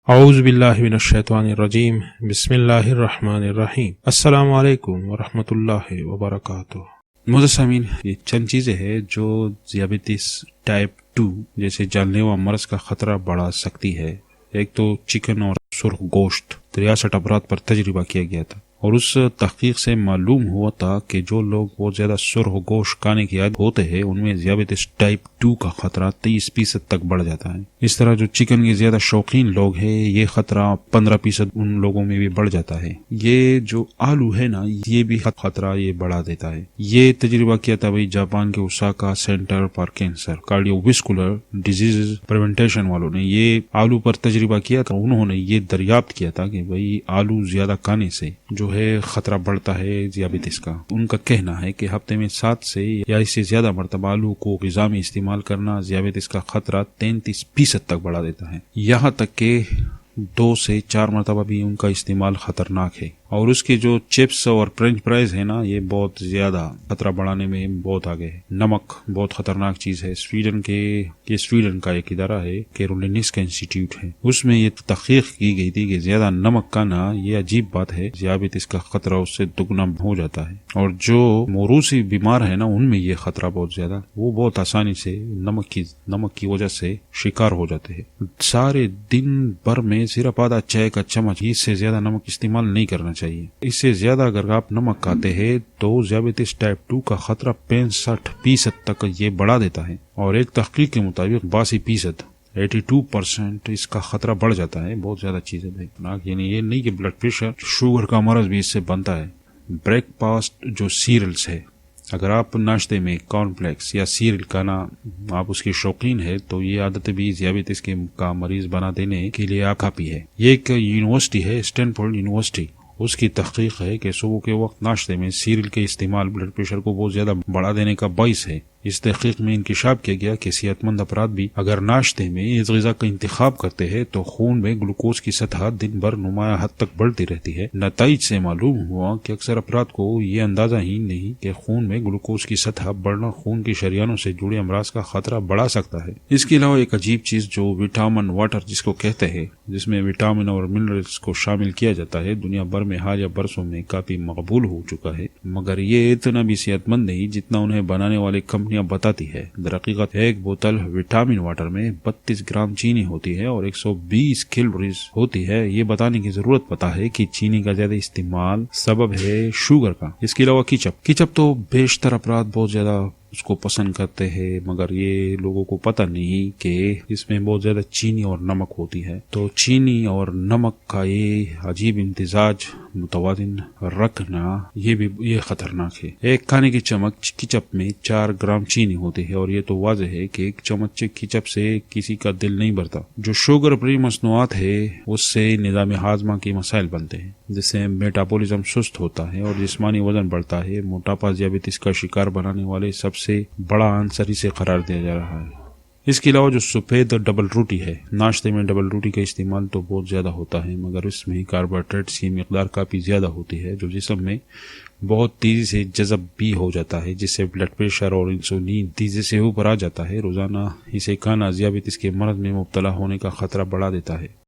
اعوذ باللہ من الشیطان الرجیم بسم اللہ الرحمن الرحیم السلام علیکم ورحمۃ اللہ وبرکاتہ۔ معزز سامعین، یہ چند چیزیں ہیں جو ذیابیطس ٹائپ 2 جیسے جان لیوا مرض کا خطرہ بڑھا سکتی ہے۔ ایک تو چکن اور سرخ گوشت 63 افراد پر تجربہ کیا گیا تھا، اور اس تحقیق سے معلوم ہوا تھا کہ جو لوگ بہت زیادہ سرخ گوشت کھانے کی عادت ہوتے ہیں ان میں ذیابیطس ٹائپ 2 کا خطرہ 30% تک بڑھ جاتا ہے۔ اس طرح جو چکن کے زیادہ شوقین لوگ ہیں یہ خطرہ 15% ان لوگوں میں بھی بڑھ جاتا ہے۔ یہ جو آلو ہے نا، یہ بھی خطرہ یہ بڑھا دیتا ہے۔ یہ تجربہ کیا تھا جاپان کے Osaka center for cancer cardiovascular disease prevention والوں نے یہ آلو پر تجربہ کیا تھا۔ انہوں نے یہ دریافت کیا تھا کہ آلو زیادہ کھانے سے جو ہے خطرہ بڑھتا ہے ذیابیطس کا۔ ان کا کہنا ہے کہ ہفتے میں 7 سے یا اس سے زیادہ مرتبہ آلو کو غذا میں استعمال کرنا ذیابیطس کا خطرہ 33% تک بڑھا دیتا ہے، یہاں تک کہ 2 سے 4 مرتبہ بھی ان کا استعمال خطرناک ہے۔ اور اس کے جو چپس اور فرینچ فرائز ہے نا، یہ بہت زیادہ خطرہ بڑھانے میں بہت آگے ہے۔ نمک بہت خطرناک چیز ہے۔ سویڈن کا ایک ادارہ ہے کیرولینسکا انسٹیٹیوٹ ہے، اس میں یہ تحقیق کی گئی تھی کہ زیادہ نمک کھانا یہ عجیب بات ہے، ذیابیطس کا خطرہ اس سے دگنا ہو جاتا ہے۔ اور جو موروثی بیمار ہے نا، ان میں یہ خطرہ بہت زیادہ، وہ بہت آسانی سے نمک کی وجہ سے شکار ہو جاتے ہیں۔ سارے دن بھر میں صرف آدھا چائے کا چمچ، اس سے زیادہ نمک استعمال نہیں کرنا چاہیے۔ اس سے زیادہ اگر آپ نمک کھاتے ہیں تو ذیابیطس ٹائپ 2 کا خطرہ 65% تک یہ بڑھا دیتا ہے، اور ایک تحقیق کے مطابق 82% اس کا خطرہ بڑھ جاتا ہے۔ بہت زیادہ چیز ہے بھائی، یعنی یہ نہیں کہ بلڈ پریشر شوگر کا مرض بھی اس سے بنتا ہے۔ بریک فاسٹ جو سیریلز ہے، اگر آپ ناشتے میں کارن فلیکس یا سیریل کھانا آپ اس کے شوقین ہے تو یہ عادت بھی ذیابیطس کا مریض بنا دینے کے لیے کافی ہے۔ یہ ایک یونیورسٹی ہے، اسٹینفورڈ یونیورسٹی، اس کی تحقیق ہے کہ صبح کے وقت ناشتے میں سیریل کے استعمال بلڈ پریشر کو بہت زیادہ بڑھا دینے کا باعث ہے۔ اس تحقیق میں انکشاف کیا گیا کہ صحت مند افراد بھی اگر ناشتے میں اس غذا کا انتخاب کرتے ہیں تو خون میں گلوکوز کی سطح دن بھر نمایاں حد تک بڑھتی رہتی ہے۔ نتائج سے معلوم ہوا کہ اکثر افراد کو یہ اندازہ ہی نہیں کہ خون میں گلوکوز کی سطح بڑھنا خون کی شریانوں سے جڑے امراض کا خطرہ بڑھا سکتا ہے۔ اس کے علاوہ ایک عجیب چیز جو وٹامن واٹر جس کو کہتے ہیں، جس میں وٹامن اور منرلز کو شامل کیا جاتا ہے، دنیا بھر میں حالیہ برسوں میں کافی مقبول ہو چکا ہے، مگر یہ اتنا بھی صحت مند نہیں جتنا انہیں بنانے والے کمپنیاں بتاتی ہے۔ درحقیقت ایک بوتل وٹامن واٹر میں 32 گرام چینی ہوتی ہے اور 120 کیلوریز ہوتی ہے۔ یہ بتانے کی ضرورت پتا ہے کہ چینی کا زیادہ استعمال سبب ہے شوگر کا۔ اس کے علاوہ کیچپ تو بیشتر افراد بہت زیادہ اس کو پسند کرتے ہیں، مگر یہ لوگوں کو پتہ نہیں کہ اس میں بہت زیادہ چینی اور نمک ہوتی ہے۔ تو چینی اور نمک کا یہ عجیب امتزاج متوازن رکھنا یہ خطرناک ہے۔ ایک کھانے کی چمچ کیچپ میں 4 گرام چینی ہوتی ہے، اور یہ تو واضح ہے کہ ایک چمچ کیچپ سے کسی کا دل نہیں بھرتا۔ جو شوگر فری مصنوعات ہے اس سے نظام ہاضمہ کے مسائل بنتے ہیں، جس سے میٹابولزم سست ہوتا ہے اور جسمانی وزن بڑھتا ہے۔ موٹاپا ذیابیطس کا شکار بنانے والے سب سے بڑا عنصر اسے قرار دیا جا رہا ہے۔ اس کے علاوہ جو سفید ڈبل روٹی ہے، ناشتے میں ڈبل روٹی کا استعمال تو بہت زیادہ ہوتا ہے، مگر اس میں کاربوہائیڈریٹس کی مقدار کافی زیادہ ہوتی ہے جو جسم میں بہت تیزی سے جذب بھی ہو جاتا ہے، جس سے بلڈ پریشر اور انسولین تیزی سے اوپر آ جاتا ہے۔ روزانہ اسے کھانا ذیابیطس کے مرض میں مبتلا ہونے کا خطرہ بڑھا دیتا ہے۔